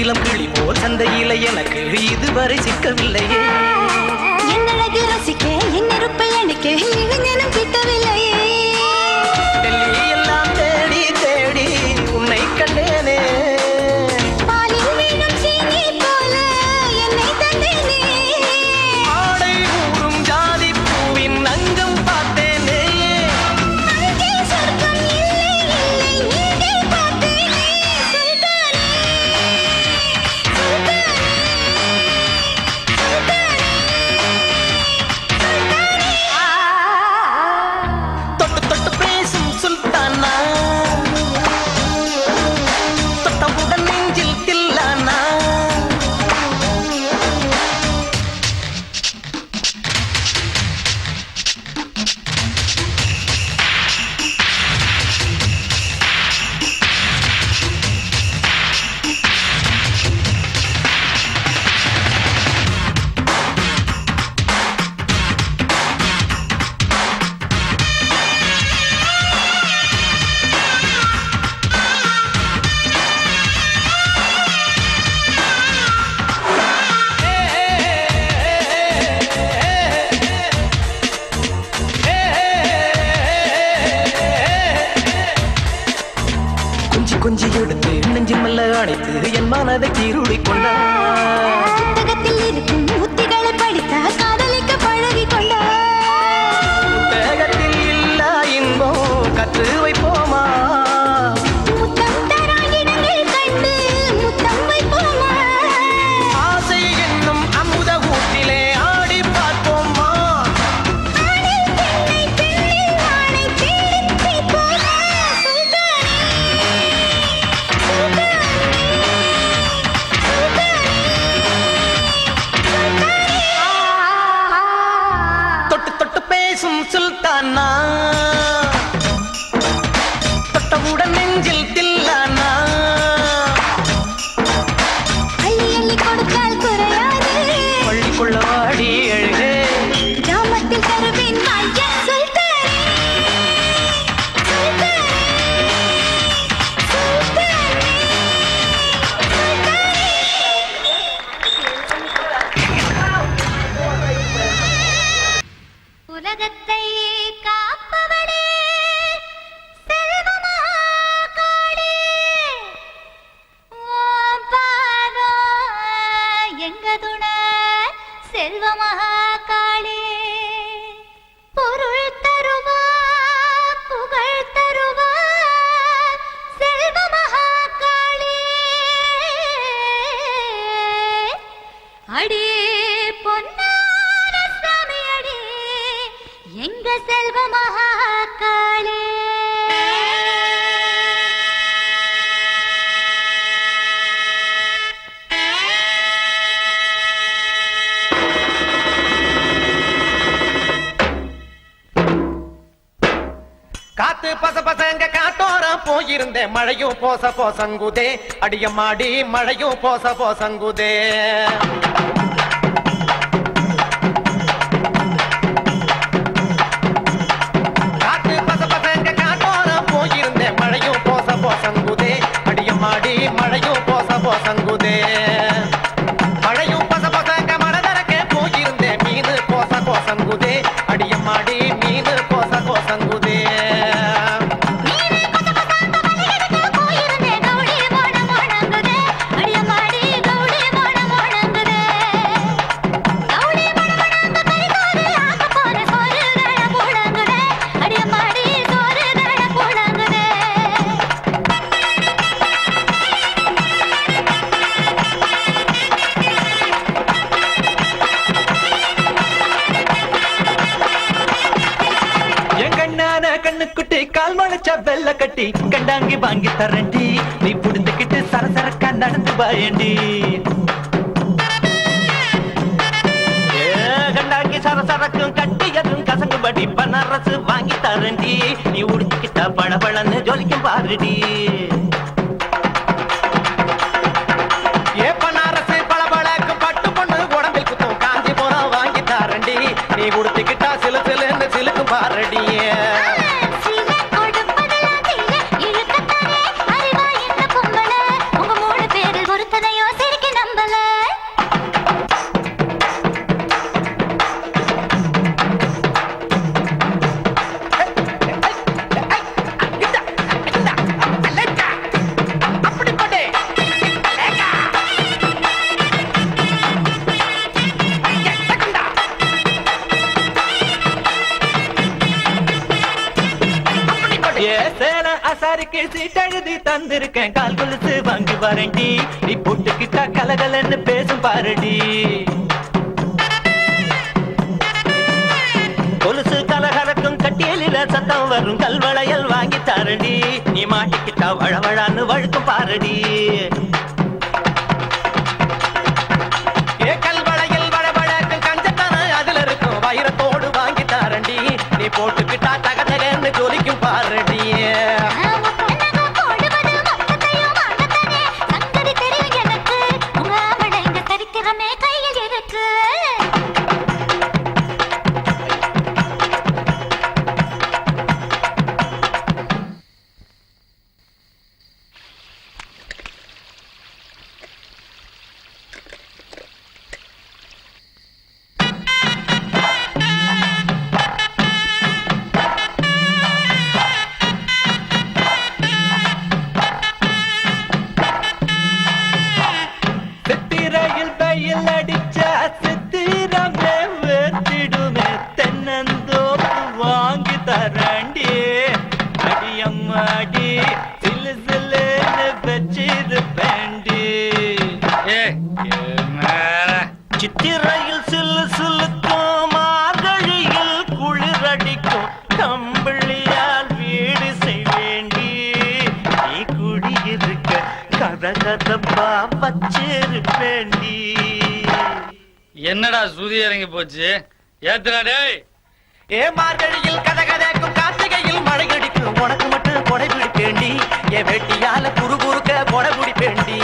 இளம் கிளி போல் சந்தையில எனக்கு இதுவரை சிக்கவில்லையே. என் அழகு ரசிக்க என் நெருப்பை அணைக்க இளைஞனும் கிட்டவில்லையே. டெல்லி எல்லாம் தேடி தேடி உன்னை கண்டேனே. பாலில் வீணும் சீனி போல என்னை தந்தேனே. ஆடை ஊறும் ஜாதி பூவின் அங்கம் பார்த்தேனே. அங்கே சொர்க்கம் இல்லை இல்லை இங்கே பார்த்தேனே. தொட்டு தொட்டு பேசும் சுல்தானா, தொட்டவுடன் நெஞ்சில் தில்லானா. கொஞ்சி எடுத்து நெஞ்சு மெல்ல அணைத்து என் மனதை கீருடி கொண்டார். புத்தகத்தில் இருக்கும் உத்திகளை படித்த காதலிக்க பழகி கொண்டார். புத்தகத்தில் இல்ல இன்பம் கற்று வைப்போமா. முத்தம் தரா இடங்கள் கண்டு முத்தம் வைப்போமா. ஆசை என்னும் அமுத ஊட்டிலே ஆடி பார்ப்போமா. ஆணில் பெண்ணை பெண்ணில் ஆணை தேடித் தீர்ப்போமா. தொட்டு தொட்டு பேசும் சுல்தானா, தொட்டவுடன் நெஞ்சில் தில்லானா. அள்ளி அள்ளி கொடுத்தால் குறையாது. பள்ளிக்குள்ள வாடி எழுகே. கிராமத்தில் தருவேன் ஐயா சுல்தானே. சுல்தானே. சுல்தானே. உலகத்தை காப்பவளே செல்வமகாளே. ஓம் பாதம் எங்க துணை செல்வமகாளே. பொருள் தருவா புகழ் தருவா செல்வமகாளே. அடி பொன்னான சாமியடி செல்வ மகாகாளே காத்து பச பசங்க காட்டோரம் போயிருந்தேன் மழையும் போச போசங்குதே அடியம்மாடி மழையும் போச போசங்குதே காத்து பச பசங்க காட்டோரம் போயிருந்தேன் மழையும் போச போசங்குதே அடியம்மாடி மழையும் போச போசங்குதே மழையும் பச பசங்க மனதரக்கே போயிருந்தேன் மீனு போச போசங்குதே அடியம்மாடி மீனு போச போசங்குதே கண்ணுக்குட்டி கால் மழைச்ச வெள்ள கட்டி கண்டாங்கி வாங்கி தரண்டி நீ புடிந்துக்கிட்டு சரசரக்கா நடந்து பாயண்டி கண்டாங்கி சரசரக்கும் கட்டியதும் கசங்குபடி பனரசு வாங்கி தரண்டி நீ உடுத்திக்கிட்ட பழபழன்னு ஜொலிக்கும் பாருடி ஏ பனரசு பழபழக்கும் பட்டு பொண்ணு உடம்பில் குத்தும் காஞ்சி போறோம் வாங்கி தரண்டி நீ உடுத்திக்கிட்டா சிலு சிலுன்னு சிலுக்கும் பாரடியே அசாருக்கு சீட்டெழுதி தந்திருக்கேன் கால் கொலுசு வாங்கி வரண்டி நீ போட்டுக்கிட்டா கலகலன்னு பேசும் பாருடி கொலுசு கலகலக்கும் கட்டியலில சத்தம் வரும் கல்வளையல் வாங்கி தரண்டி நீ மாட்டிக்கிட்டா வழவழான்னு வழுக்கும் பாருடி கல்வளையல் வழவழக்கும் கஞ்சத்தான அதுல இருக்கும் வைரத்தோடு வாங்கி தரண்டி நீ போட்டுக்கிட்டா தகதகன்னு ஜொலிக்கும் பாருடி சித்திரையில் சில்லு சிலுக்கும் மார்கழியில் குளிரடிக்கும் கம்பளியால் வீடு செய்வேண்டி நீ குடியிருக்க கத கதப்பா வச்சிருப்பேண்டி என்னடா சூதி இறங்கி போச்சு ஏத்துடா டேய் ஏ மார்கழியில் கத கதக்கும் கார்த்திகையில் மழை அடிக்கும் உனக்கு மட்டும் கொடை பிடிப்பேண்டி என் வெட்டியால குறு குறுக்க கொடை பிடிப்பேண்டி